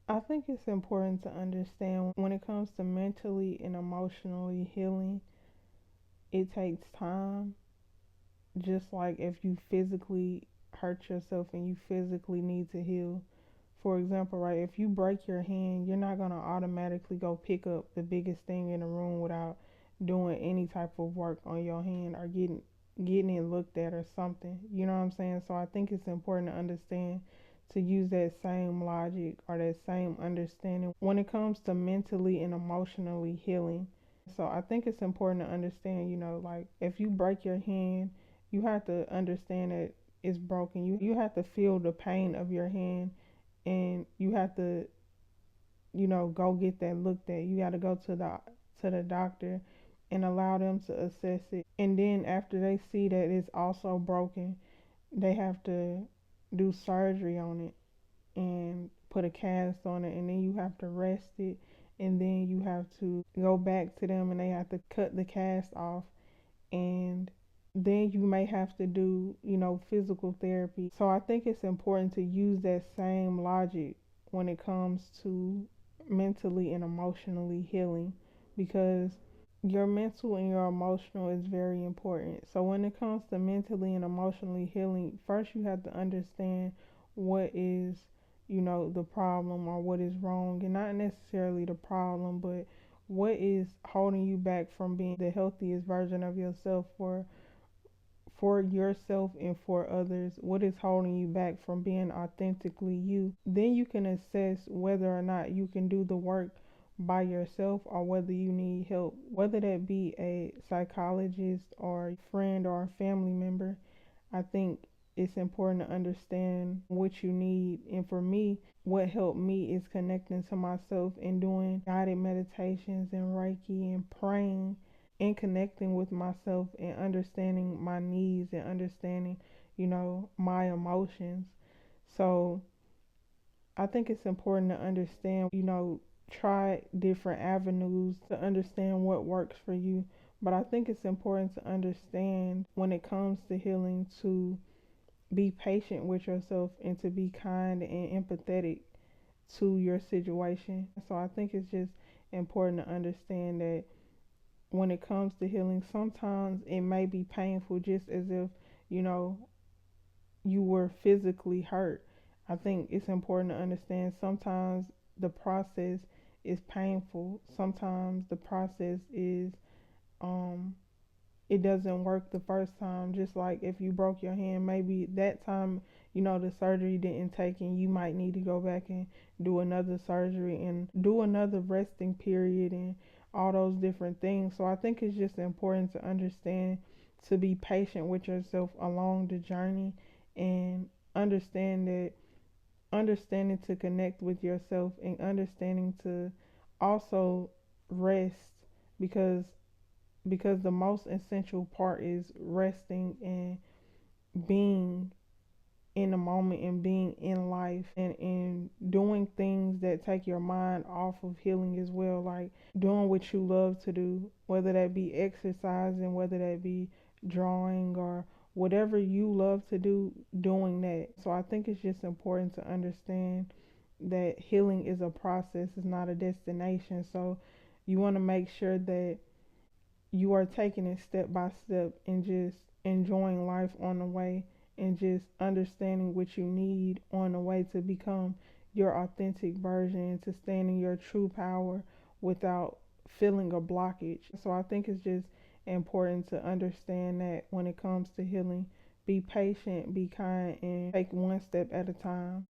I think it's important to understand when it comes to mentally and emotionally healing, it takes time. Just like if you physically hurt yourself and you physically need to heal. For example, right, if you break your hand, you're not going to automatically go pick up the biggest thing in the room without doing any type of work on your hand or getting it looked at or something. You know what I'm saying? So I think it's important to understand to use that same logic or that same understanding when it comes to mentally and emotionally healing. So I think it's important to understand, like if you break your hand, you have to understand that it's broken. You have to feel the pain of your hand, and you have to, go get that looked at. You got to go to the doctor and allow them to assess it. And then after they see that it's also broken, they have to do surgery on it and put a cast on it, and then you have to rest it, and then you have to go back to them and they have to cut the cast off, and then you may have to do, physical therapy. So I think it's important to use that same logic when it comes to mentally and emotionally healing, because your mental and your emotional is very important. So when it comes to mentally and emotionally healing, first you have to understand what is, the problem or what is wrong, and not necessarily the problem, but what is holding you back from being the healthiest version of yourself for yourself and for others. What is holding you back from being authentically you? Then you can assess whether or not you can do the work by yourself or whether you need help, whether that be a psychologist or a friend or a family member. I think it's important to understand what you need. And for me, what helped me is connecting to myself and doing guided meditations and Reiki and praying and connecting with myself and understanding my needs and understanding, my emotions. So I think it's important to understand, try different avenues to understand what works for you. But I think it's important to understand when it comes to healing to be patient with yourself and to be kind and empathetic to your situation. So I think it's just important to understand that when it comes to healing, sometimes it may be painful, just as if, you know, you were physically hurt. I think it's important to understand sometimes the process is painful. Sometimes the process is um it doesn't work the first time. Just like if you broke your hand, maybe that time, the surgery didn't take, and you might need to go back and do another surgery and do another resting period and all those different things. So I think it's just important to understand to be patient with yourself along the journey and understand that understanding to connect with yourself and understanding to also rest, because the most essential part is resting and being in the moment and being in life, and doing things that take your mind off of healing as well, like doing what you love to do, whether that be exercising, whether that be drawing, or whatever you love to do, doing that. So I think it's just important to understand that healing is a process, it's not a destination. So you want to make sure that you are taking it step by step and just enjoying life on the way and just understanding what you need on the way to become your authentic version and to stand in your true power without feeling a blockage. So I think it's just important to understand that when it comes to healing, be patient, be kind, and take one step at a time.